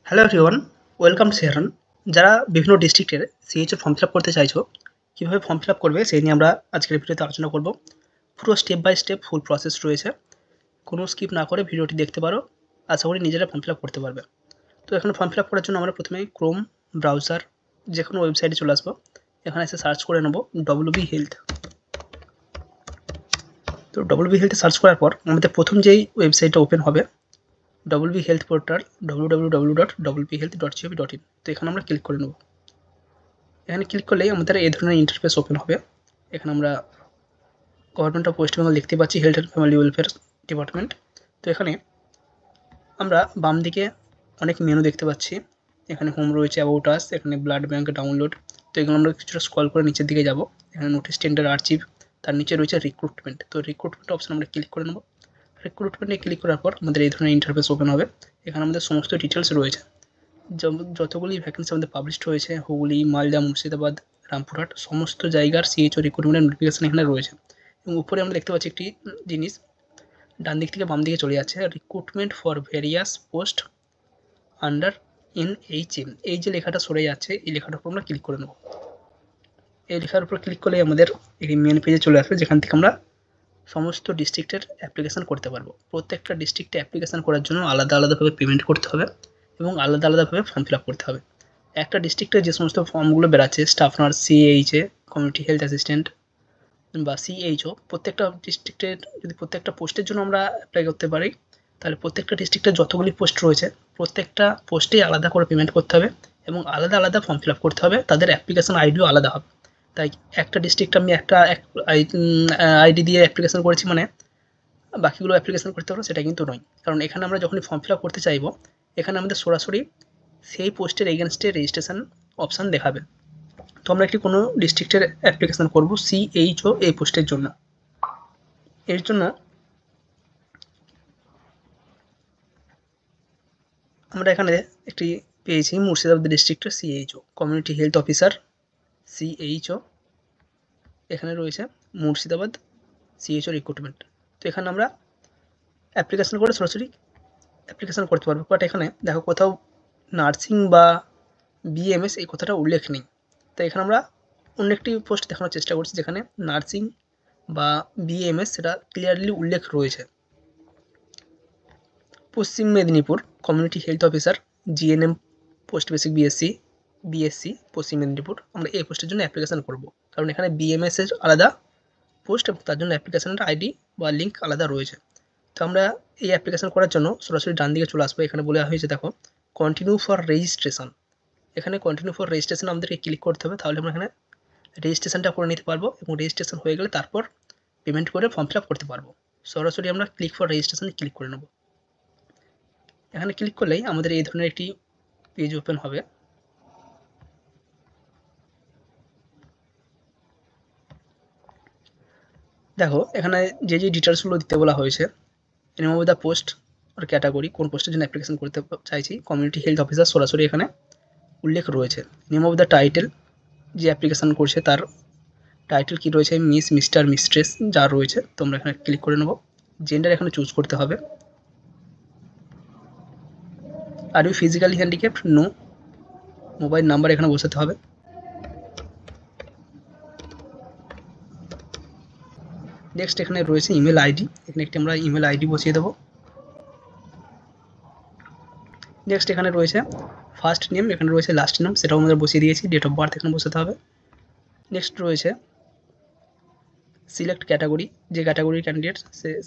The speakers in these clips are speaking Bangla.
Hello everyone, welcome to Shehran. যারা বিভিন্ন ডিস্ট্রিক্টের সিএইচও ফর্ম ফিল আপ করতে চাইছো, কীভাবে ফর্ম ফিল আপ করবে সেই নিয়ে আমরা আজকের ভিডিওতে আলোচনা করব। পুরো step by step full process রয়েছে, কোনো স্কিপ না করে ভিডিওটি দেখতে পারো। আশা করি নিজেরা ফর্ম ফিল আপ করতে পারবে। তো এখানে ফর্ম ফিল আপ করার জন্য আমরা প্রথমে ক্রোম ব্রাউজার যে কোনো ওয়েবসাইটে চলে আসবো। এখানে এসে সার্চ করে নেব ডব্লিউবি হেলথ। তো ডব্লিউবি হেলথে সার্চ করার পর আমাদের প্রথম যেই ওয়েবসাইটটা ওপেন হবে ডব্লিউবি হেলথ পোর্টাল www.wbhealth.gov.in। তো এখানে আমরা ক্লিক করে নেব। এখানে ক্লিক করলেই আমাদের এই ধরনের ইন্টারফেস ওপেন হবে। এখানে আমরা গভর্নমেন্ট অফ ওয়েস্ট বেঙ্গল দেখতে পাচ্ছি, health and family welfare department. তো এখানে আমরা বাম দিকে অনেক মেনু দেখতে পাচ্ছি। এখানে হোম রয়েছে, অ্যাবাউট আস, এখানে ব্লাড ব্যাঙ্ক ডাউনলোড। তো এগুলো আমরা কিছুটা স্ক্রল করে নিচের দিকে যাব। এখানে নোটিস টেন্ডার আর্চিভ, তার নিচে রয়েছে রিক্রুটমেন্ট। তো রিক্রুটমেন্ট অপশন আমরা ক্লিক করে নেব। রিক্রুটমেন্টে ক্লিক করার পর আমাদের এই ধরনের ইন্টারফেস ওপেন হবে। এখানে আমাদের সমস্ত ডিটেলস রয়েছে, যতগুলি ভ্যাকেন্সি আমাদের পাবলিশড হয়েছে, হুগলি, মালদা, মুর্শিদাবাদ, রামপুরহাট সমস্ত জায়গার সিএইচও রিক্রুটমেন্টের নোটিফিকেশান এখানে রয়েছে। এবং উপরে আমরা দেখতে পাচ্ছি একটি জিনিস ডান দিক থেকে বাম দিকে চলে যাচ্ছে, recruitment for various post under NHM। এই যে লেখাটা সরে যাচ্ছে, এই লেখাটার উপর আমরা ক্লিক করে নেব। এই লেখার উপর ক্লিক করলে আমাদের এই মেন পেজে চলে আসবে, যেখান থেকে আমরা সমস্ত ডিস্ট্রিক্টের অ্যাপ্লিকেশান করতে পারবো। প্রত্যেকটা ডিস্ট্রিক্টে অ্যাপ্লিকেশান করার জন্য আলাদা আলাদাভাবে পেমেন্ট করতে হবে এবং আলাদা আলাদাভাবে ফর্ম ফিল আপ করতে হবে। একটা ডিস্ট্রিক্টে যে সমস্ত ফর্মগুলো বেরাচ্ছে, staff nurse, CHA, community health assistant বা সিএইচও, প্রত্যেকটা ডিস্ট্রিক্টের যদি প্রত্যেকটা পোস্টের জন্য আমরা অ্যাপ্লাই করতে পারি, তাহলে প্রত্যেকটা ডিস্ট্রিক্টে যতগুলি পোস্ট রয়েছে প্রত্যেকটা পোস্টেই আলাদা করে পেমেন্ট করতে হবে এবং আলাদা আলাদা ফর্ম ফিল আপ করতে হবে। তাদের অ্যাপ্লিকেশান আইডিও আলাদা হবে। তাই একটা ডিস্ট্রিক্টে আমি একটা আইডি দিয়ে অ্যাপ্লিকেশান করেছি মানে বাকিগুলো অ্যাপ্লিকেশান করতে পারবো, সেটা কিন্তু নয়। কারণ এখানে আমরা যখনই ফর্ম ফিল আপ করতে চাইবো, এখানে আমাদের সরাসরি সেই পোস্টের এগেনস্টে রেজিস্ট্রেশন অপশান দেখাবে। তো আমরা একটি কোনো ডিস্ট্রিক্টের অ্যাপ্লিকেশান করবো সিএইচও এই পোস্টের জন্য। এর জন্য আমরা এখানে একটি পেয়েছি মুর্শিদাবাদ ডিস্ট্রিক্টের CHO, community health officer CHO. এখানে রয়েছে মুর্শিদাবাদ সিএইচও রিক্রুটমেন্ট। তো এখানে আমরা অ্যাপ্লিকেশান করে সরাসরি অ্যাপ্লিকেশান করতে পারবো। বাট এখানে দেখো কোথাও নার্সিং বা বিএমএস এই কথাটা উল্লেখ নেই। তো এখানে আমরা অন্য একটি পোস্ট দেখানোর চেষ্টা করছি যেখানে নার্সিং বা বিএমএস সেটা ক্লিয়ারলি উল্লেখ রয়েছে। পশ্চিম Medinipur community health officer GNM post basic BSc পশ্চিম মেদিনীপুর। আমরা এই পোস্টের জন্য অ্যাপ্লিকেশান করব, কারণ এখানে বিএমএস এর আলাদা পোস্ট এবং তার জন্য অ্যাপ্লিকেশানের আইডি বা লিঙ্ক আলাদা রয়েছে। তো আমরা এই অ্যাপ্লিকেশান করার জন্য সরাসরি ডান দিকে চলে আসবো। এখানে বলা হয়েছে দেখো কন্টিনিউ ফর রেজিস্ট্রেশন। এখানে কন্টিনিউ ফর রেজিস্ট্রেশন আমাদেরকে ক্লিক করতে হবে, তাহলে আমরা এখানে রেজিস্ট্রেশনটা করে নিতে পারবো এবং রেজিস্ট্রেশন হয়ে গেলে তারপর পেমেন্ট করে ফর্ম ফিল আপ করতে পারবো। সরাসরি আমরা ক্লিক ফর রেজিস্ট্রেশনে ক্লিক করে নেব। এখানে ক্লিক করলেই আমাদের এই ধরনের একটি পেজ ওপেন হবে। দেখো এখানে যে ডিটেলসগুলো দিতে বলা হয়েছে, নেম অফ দ্য পোস্ট আর ক্যাটাগরি, কোন পোস্টের জন্য অ্যাপ্লিকেশন করতে চাইছি, কমিউনিটি হেলথ অফিসার সরাসরি এখানে উল্লেখ রয়েছে। নেম অফ দ্য টাইটেল, যে অ্যাপ্লিকেশান করছে তার টাইটেল কী রয়েছে, মিস, মিস্টার, মিস্ট্রেস যা রয়েছে। তো আমরা এখানে ক্লিক করে নেব। জেন্ডার এখানে চুজ করতে হবে। Are you physically handicapped, no. Mobile number এখানে বসাতে হবে। নেক্সট এখানে রয়েছে ইমেল আইডি, এখানে একটি আমরা ইমেল আইডি বসিয়ে দেবো। নেক্সট এখানে রয়েছে ফার্স্ট নেম, এখানে রয়েছে লাস্ট নেম, সেটাও আমাদের বসিয়ে দিয়েছি। ডেট অফ বার্থ এখানে বসাতে হবে। নেক্সট রয়েছে সিলেক্ট ক্যাটাগরি, যে ক্যাটাগরির ক্যান্ডিডেট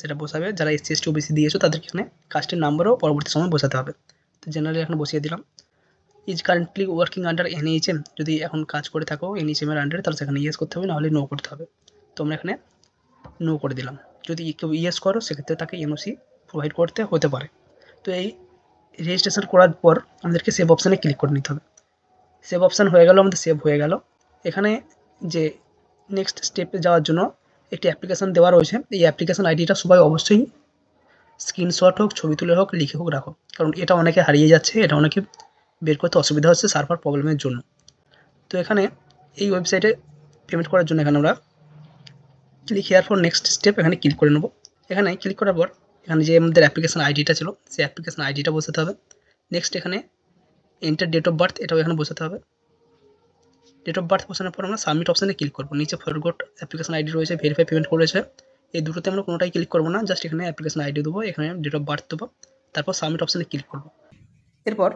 সেটা বসাবে। যারা এসসি এসটি ওবিসি দিয়েছো তাদেরকে এখানে কাস্টের নাম্বারও পরবর্তী সময় বসাতে হবে। তো জেনারেল এখানে বসিয়ে দিলাম। Is currently working under NHM, যদি এখন কাজ করে থাকো NHM এর আন্ডারে তাহলে সেখানে ইয়েস করতে হবে, নাহলে নো করতে হবে। তো আমরা এখানে নো করে দিলাম। যদি কেউ ইয়েস করো সেক্ষেত্রে তাকে এনওসি প্রোভাইড করতে হতে পারে। তো এই রেজিস্ট্রেশন করার পর আমাদেরকে সেভ অপশানে ক্লিক করে নিতে হবে। সেভ অপশান হয়ে গেল, আমাদের সেভ হয়ে গেল। এখানে যে নেক্সট স্টেপে যাওয়ার জন্য একটি অ্যাপ্লিকেশান দেওয়া রয়েছে, এই অ্যাপ্লিকেশান আইডিটা সবাই অবশ্যই স্ক্রিনশট হোক, ছবি তুলে হোক, লিখে হোক রাখো, কারণ এটা অনেকে হারিয়ে যাচ্ছে, এটা অনেকে বের করতে অসুবিধা হচ্ছে সার্ভার প্রবলেমের জন্য। তো এখানে এই ওয়েবসাইটে পেমেন্ট করার জন্য এখানে আমরা click here for next step এখানে ক্লিক করে নেব। এখানে ক্লিক করার পর এখানে যে আমাদের অ্যাপ্লিকেশান আইডিটা ছিল সেই অ্যাপ্লিকেশান আইডিটা বসাতে হবে। নেক্সট এখানে এন্টার ডেট অফ বার্থ এটাও এখানে বসাতে হবে। ডেট অফ বার্থ বসানোর পর আমরা সাবমিট অপশানে ক্লিক করবো। নিচে ফরগট অ্যাপ্লিকেশন আইডি রয়েছে, ভেরিফাই পেমেন্ট করেছে, এই দুটোতে আমরা কোনোটাই ক্লিক করবো না, জাস্ট এখানে অ্যাপ্লিকেশন আইডি দেবো, এখানে ডেট অফ বার্থ দেবো, তারপর সাবমিট অপশানে ক্লিক করবো। এরপর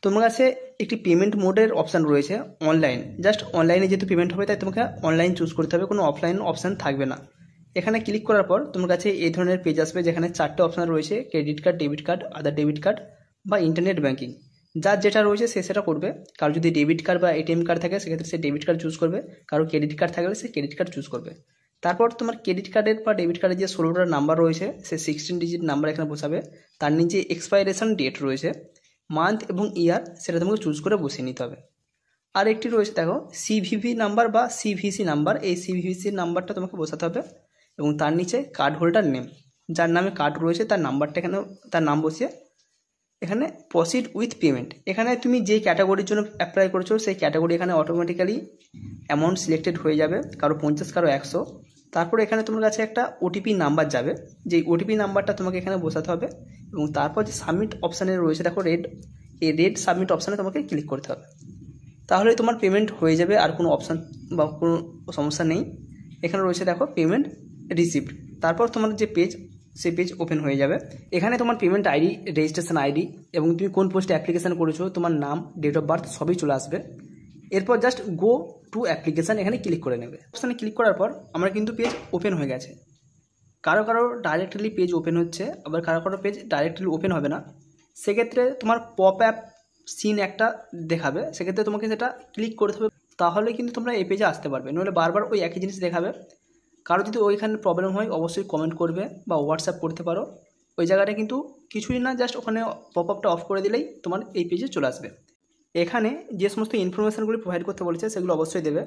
তোমার কাছে একটি পেমেন্ট মোডের অপশান রয়েছে অনলাইন, জাস্ট অনলাইনে যেহেতু পেমেন্ট হবে তাই তোমাকে অনলাইন চুজ করতে হবে, কোনো অফলাইন অপশান থাকবে না। এখানে ক্লিক করার পর তোমার কাছে এই ধরনের পেজ আসবে যেখানে 4টে অপশান রয়েছে, ক্রেডিট কার্ড, ডেবিট কার্ড, আদার ডেবিট কার্ড বা ইন্টারনেট ব্যাঙ্কিং। যার যেটা রয়েছে সে সেটা করবে। কারো যদি ডেবিট কার্ড বা এটিএম কার্ড থাকে সেক্ষেত্রে সে ডেবিট কার্ড চুজ করবে, কারো ক্রেডিট কার্ড থাকলে সে ক্রেডিট কার্ড চুজ করবে। তারপর তোমার ক্রেডিট কার্ডের বা ডেবিট কার্ডের যে 16টা নাম্বার রয়েছে সে 16 ডিজিট নাম্বার এখানে বসাবে। তার নিচে এক্সপাইরেশন ডেট রয়েছে, মান্থ এবং ইয়ার, সেটা তোমাকে চুজ করে বসিয়ে নিতে হবে। আর একটি রয়েছে দেখো সিভিভি নাম্বার বা সিভিসি নাম্বার, এই সিভিসি নাম্বারটা তোমাকে বসাতে হবে এবং তার নিচে কার্ড হোল্ডার নেম, যার নামে কার্ড রয়েছে তার নাম্বারটা এখানে, তার নাম বসিয়ে এখানে প্রসিড উইথ পেমেন্ট, এখানে তুমি যে ক্যাটাগরির জন্য অ্যাপ্লাই করেছো সেই ক্যাটাগরি এখানে অটোমেটিক্যালি অ্যামাউন্ট সিলেক্টেড হয়ে যাবে, কারো 50, কারো 100। তারপরে এখানে তোমার কাছে একটা ওটিপি নাম্বার যাবে, যেই ওটিপি নাম্বারটা তোমাকে এখানে বসাতে হবে এবং তারপর যে সাবমিট অপশানে রয়েছে দেখো রেড, এই রেড সাবমিট অপশানে তোমাকে ক্লিক করতে হবে, তাহলে তোমার পেমেন্ট হয়ে যাবে, আর কোনো অপশান বা কোনো সমস্যা নেই। এখানে রয়েছে দেখো পেমেন্ট রিসিভড, তারপর তোমার যে পেজ সেই পেজ ওপেন হয়ে যাবে। এখানে তোমার পেমেন্ট আইডি, রেজিস্ট্রেশন আইডি এবং তুমি কোন পোস্টে অ্যাপ্লিকেশন করেছো, তোমার নাম, ডেট অফ বার্থ সবই চলে আসবে। এরপর জাস্ট গো টু অ্যাপ্লিকেশান এখানে ক্লিক করে নেবে। অপশানে ক্লিক করার পর আমার কিন্তু পেজ ওপেন হয়ে গেছে। কারো কারো ডাইরেক্টলি পেজ ওপেন হচ্ছে, আবার কারো কারো পেজ ডাইরেক্টলি ওপেন হবে না, সেক্ষেত্রে তোমার পপ অ্যাপ সিন একটা দেখাবে, সেক্ষেত্রে তোমাকে সেটা ক্লিক করতে হবে, তাহলে কিন্তু তোমরা এই পেজে আসতে পারবে, নইলে বারবার ওই একই জিনিস দেখাবে। কারো যদি ওইখানে প্রবলেম হয় অবশ্যই কমেন্ট করবে বা হোয়াটসঅ্যাপ করতে পারো, ওই জায়গাটা কিন্তু কিছুই না, জাস্ট ওখানে পপ আপটা অফ করে দিলেই তোমার এই পেজে চলে আসবে। এখানে যে সমস্ত ইনফরমেশানগুলি প্রোভাইড করতে বলেছে সেগুলো অবশ্যই দেবে।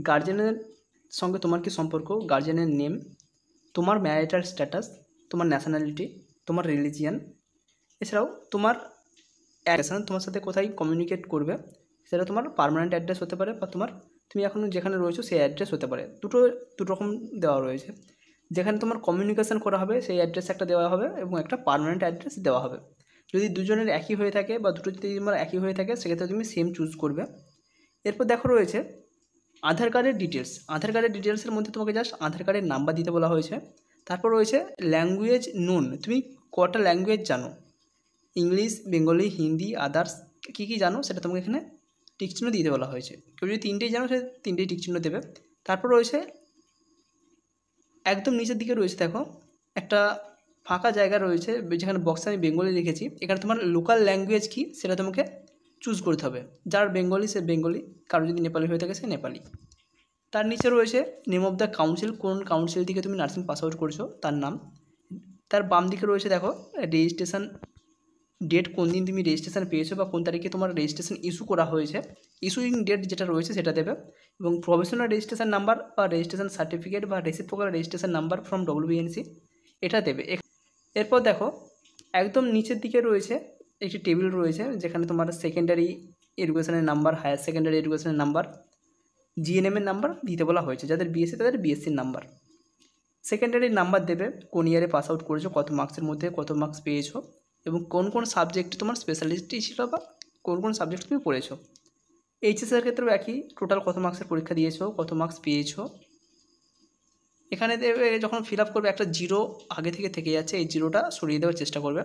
গার্জেনের সঙ্গে তোমার কী সম্পর্ক, গার্জেনের নেম, তোমার ম্যারিটাল স্ট্যাটাস, তোমার ন্যাশনালিটি, তোমার রিলিজিয়ান, এছাড়াও তোমার অ্যাড্রেস, তোমার সাথে কোথায় কমিউনিকেট করবে, সেটা তোমার পার্মানেন্ট অ্যাড্রেস হতে পারে বা তুমি এখন যেখানে রয়েছো সেই অ্যাড্রেস হতে পারে, দুটো রকম দেওয়া রয়েছে। যেখানে তোমার কমিউনিকেশন করা হবে সেই অ্যাড্রেস একটা দেওয়া হবে এবং একটা পার্মানেন্ট অ্যাড্রেস দেওয়া হবে। যদি দুজনের একই হয়ে থাকে বা দুটো যদি তোমার একই হয়ে থাকে সেক্ষেত্রে তুমি সেম চুজ করবে। এরপর দেখো রয়েছে আধার কার্ডের ডিটেলস। আধার কার্ডের ডিটেলসের মধ্যে তোমাকে জাস্ট আধার কার্ডের নাম্বার দিতে বলা হয়েছে। তারপর রয়েছে ল্যাঙ্গুয়েজ নোন, তুমি কটা ল্যাঙ্গুয়েজ জানো, ইংলিশ, বেঙ্গলি, হিন্দি, আদার্স কী কী জানো সেটা তোমাকে এখানে টিকচিহ্ন দিতে বলা হয়েছে। কেউ যদি 3টেই জানো সে 3টেই টিকচিহ্ন দেবে। তারপর রয়েছে একদম নিচের দিকে রয়েছে দেখো একটা ফাঁকা জায়গা রয়েছে যেখানে বক্সে আমি বেঙ্গলি লিখেছি, এখানে তোমার লোকাল ল্যাঙ্গুয়েজ কী সেটা তোমাকে চুজ করতে হবে, যার বেঙ্গলি সে বেঙ্গলি, কারো যদি নেপালি হয়ে থাকে সে নেপালি। তার নিচে রয়েছে নেম অফ দ্য কাউন্সিল, কোন কাউন্সিল থেকে তুমি নার্সিং পাস আউট করেছো তার নাম। তার বাম দিকে রয়েছে দেখো রেজিস্ট্রেশন ডেট, কোন দিন তুমি রেজিস্ট্রেশন পেয়েছো বা কোন তারিখে তোমার রেজিস্ট্রেশন ইস্যু করা হয়েছে, ইস্যুইং ডেট যেটা রয়েছে সেটা দেবে, এবং প্রফেশনাল রেজিস্ট্রেশন নাম্বার বা রেজিস্ট্রেশন সার্টিফিকেট বা reciprocal registration number from WBNC এটা দেবে। এরপর দেখো একদম নিচের দিকে রয়েছে একটি টেবিল রয়েছে যেখানে তোমার সেকেন্ডারি এডুকেশনের নাম্বার, হায়ার সেকেন্ডারি এডুকেশনের নাম্বার, জিএনএমের নাম্বার দিতে বলা হয়েছে, যাদের বিএসসি তাদের বিএসসির নাম্বার। সেকেন্ডারি নাম্বার দেবে, কোন ইয়ারে পাস আউট করেছো, কত মার্কসের মধ্যে কত মার্কস পেয়েছো এবং কোন কোন সাবজেক্টে তোমার স্পেশালিস্টই ছিল বা কোন কোন সাবজেক্ট তুমি পড়েছো। এইচএসের ক্ষেত্রেও একই, টোটাল কত মার্কসের পরীক্ষা দিয়েছো, কত মার্কস পেয়েছো। এখানে দেবে যখন ফিল আপ করবে একটা জিরো আগে থেকে যাচ্ছে, এই জিরোটা সরিয়ে দেওয়ার চেষ্টা করবে,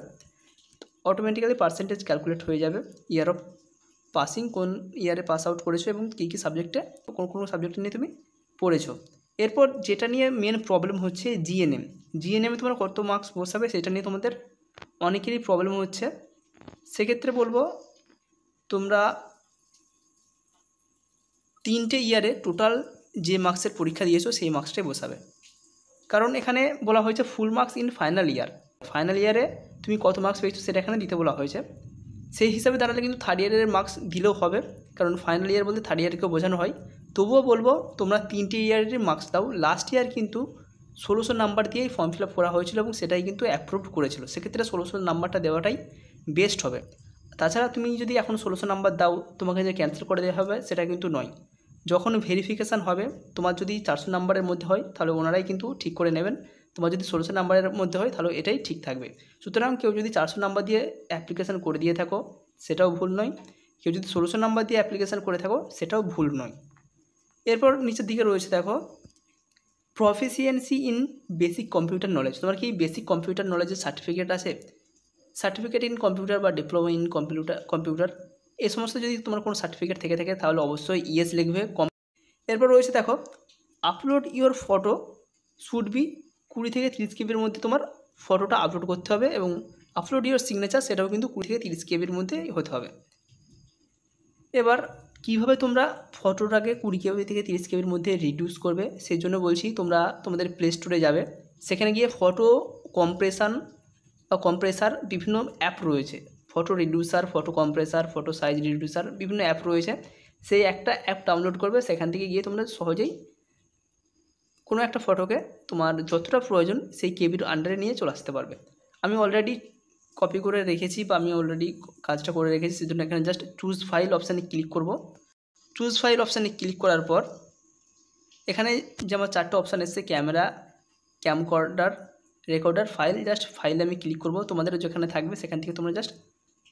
অটোমেটিক্যালি পার্সেন্টেজ ক্যালকুলেট হয়ে যাবে। ইয়ার অফ পাসিং, কোন ইয়ারে পাস আউট করেছো এবং কী কী সাবজেক্টে কোন কোন সাবজেক্টে নিয়ে তুমি পড়েছো। এরপর যেটা নিয়ে মেন প্রবলেম হচ্ছে জিএনএম, জিএনএমে তোমার কত মার্কস বসাবে সেটা নিয়ে তোমাদের অনেকেরই প্রবলেম হচ্ছে। সেক্ষেত্রে বলবো তোমরা 3টে ইয়ারে টোটাল যে মার্কসের পরীক্ষা দিয়েছো সেই মার্কসটাই বসাবে, কারণ এখানে বলা হয়েছে full marks in final year, final ইয়ারে তুমি কত মার্কস পেয়েছো সেটা এখানে দিতে বলা হয়েছে। সেই হিসাবে দাঁড়ালে কিন্তু থার্ড ইয়ারের মার্কস দিলেও হবে, কারণ ফাইনাল ইয়ার বলতে থার্ড ইয়ারকেও বোঝানো হয়। তবুও বলবো তোমরা 3টে ইয়ারের মার্কস দাও। লাস্ট ইয়ার কিন্তু 1600 নাম্বার দিয়েই ফর্ম ফিল আপ করা হয়েছিল এবং সেটাই কিন্তু অ্যাপ্রুভড করেছিল, সেক্ষেত্রে 1600 নাম্বারটা দেওয়াটাই বেস্ট হবে। তাছাড়া তুমি যদি এখন 1600 নাম্বার দাও তোমাকে যে ক্যান্সেল করে দেওয়া হবে সেটা কিন্তু নয়, যখন ভেরিফিকেশান হবে তোমার যদি 400 নাম্বারের মধ্যে হয় তাহলে ওনারাই কিন্তু ঠিক করে নেবেন, তোমার যদি 1600 নাম্বারের মধ্যে হয় তাহলে এটাই ঠিক থাকবে। সুতরাং কেউ যদি 400 নাম্বার দিয়ে অ্যাপ্লিকেশান করে দিয়ে থাকো সেটাও ভুল নয়। কেউ যদি 1600 নাম্বার দিয়ে অ্যাপ্লিকেশান করে থাকো সেটাও ভুল নয়। এরপর নিচের দিকে রয়েছে দেখো proficiency in basic computer knowledge. তোমার কি বেসিক কম্পিউটার নলেজের সার্টিফিকেট আছে? সার্টিফিকেট ইন কম্পিউটার বা ডিপ্লোমা ইন কম্পিউটার এই সমস্ত যদি তোমার কোনো সার্টিফিকেট থেকে থাকে তাহলে অবশ্যই ইয়েস লিখবে। এরপর রয়েছে দেখো upload your photo should be 20 থেকে 30 কেবির মধ্যে তোমার ফটোটা আপলোড করতে হবে, এবং আপলোড ইওর সিগনেচার সেটাও কিন্তু 20 থেকে 30 কেবির মধ্যে হতে হবে। এবার কিভাবে তোমরা ফটোটাকে 20 কেবি থেকে 30 কেবির মধ্যে রিডিউস করবে সেই জন্য বলছি, তোমরা তোমাদের প্লে স্টোরে যাবে, সেখানে গিয়ে ফটো কম্প্রেশন বা কম্প্রেসার বিভিন্ন অ্যাপ রয়েছে, photo reducer, photo compressor, photo size reducer, বিভিন্ন অ্যাপ রয়েছে। সেই একটা অ্যাপ ডাউনলোড করবে, সেখান থেকে গিয়ে তোমরা সহজেই কোনো একটা ফটোকে তোমার যতটা প্রয়োজন সেই কেবির আন্ডারে নিয়ে চলে আসতে পারবে। আমি অলরেডি কপি করে রেখেছি বা আমি অলরেডি কাজটা করে রেখেছি, সেজন্য এখানে জাস্ট চুজ ফাইল অপশানে ক্লিক করব। চুজ ফাইল অপশানে ক্লিক করার পর এখানে যে আমার 4টে অপশান এসছে, camera, camcorder, recorder, file, just ফাইলে আমি ক্লিক করব। তোমাদের যেখানে থাকবে সেখান থেকে তোমরা জাস্ট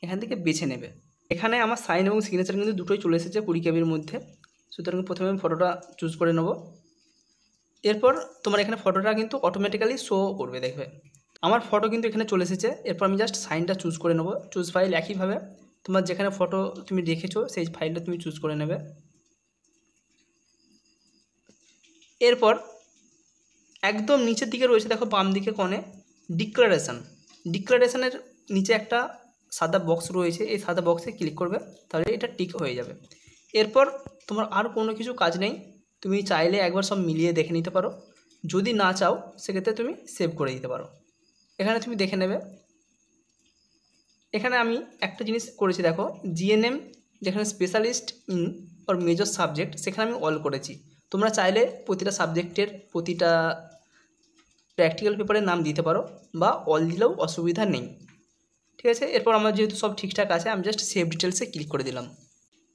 এখান থেকে বেছে নেবে। এখানে আমার সাইন এবং সিগনেচার কিন্তু দুটোই চলে এসেছে 20 কেবির মধ্যে, সুতরাং প্রথমে আমি ফটোটা চুজ করে নেব। এরপর তোমার এখানে ফটোটা কিন্তু অটোমেটিক্যালি শো করবে, দেখবে আমার ফটো কিন্তু এখানে চলে এসেছে। এরপর আমি জাস্ট সাইনটা চুজ করে নেব। চুজ ফাইল একইভাবে তোমার যেখানে ফটো তুমি রেখেছো সেই ফাইলটা তুমি চুজ করে নেবে। এরপর একদম নিচের দিকে রয়েছে দেখো বাম দিকে কোণে ডিক্লারেশনের নিচে একটা সাদা বক্স রয়েছে, এই সাদা বক্সে ক্লিক করবে, তাহলে এটা টিক হয়ে যাবে। এরপর তোমার আর কোনো কিছু কাজ নেই, তুমি চাইলে একবার সব মিলিয়ে দেখে নিতে পারো, যদি না চাও সেক্ষেত্রে তুমি সেভ করে দিতে পারো। এখানে তুমি দেখে নেবে। এখানে আমি একটা জিনিস করেছি দেখো, জিএনএম যেখানে specialist in or major subject সেখানে আমি অল করেছি। তোমরা চাইলে প্রতিটা সাবজেক্টের প্রতিটা প্র্যাকটিক্যাল পেপারের নাম দিতে পারো বা অল দিলেও অসুবিধা নেই, ঠিক আছে। এরপর আমার যেহেতু সব ঠিকঠাক আছে আমি জাস্ট সেভ ডিটেলসে ক্লিক করে দিলাম।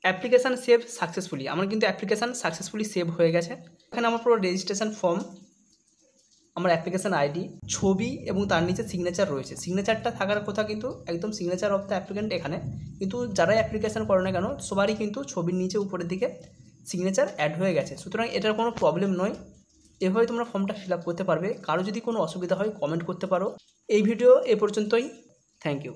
অ্যাপ্লিকেশান সেভ সাকসেসফুলি, আমার কিন্তু অ্যাপ্লিকেশান সাকসেসফুলি সেভ হয়ে গেছে। এখানে আমার পুরো রেজিস্ট্রেশন ফর্ম, আমার অ্যাপ্লিকেশান আইডি, ছবি এবং তার নিচে সিগনেচার রয়েছে। সিগনেচারটা থাকার কথা কিন্তু একদম সিগনেচার অফ দ্য অ্যাপ্লিকেন্ট এখানে, কিন্তু যারাই অ্যাপ্লিকেশান করে না কেন সবারই কিন্তু ছবির নিচে উপরের দিকে সিগনেচার অ্যাড হয়ে গেছে, সুতরাং এটার কোনো প্রবলেম নয়। এভাবে তোমরা ফর্মটা ফিল আপ করতে পারবে। কারো যদি কোনো অসুবিধা হয় কমেন্ট করতে পারো। এই ভিডিও এ পর্যন্তই। Thank you.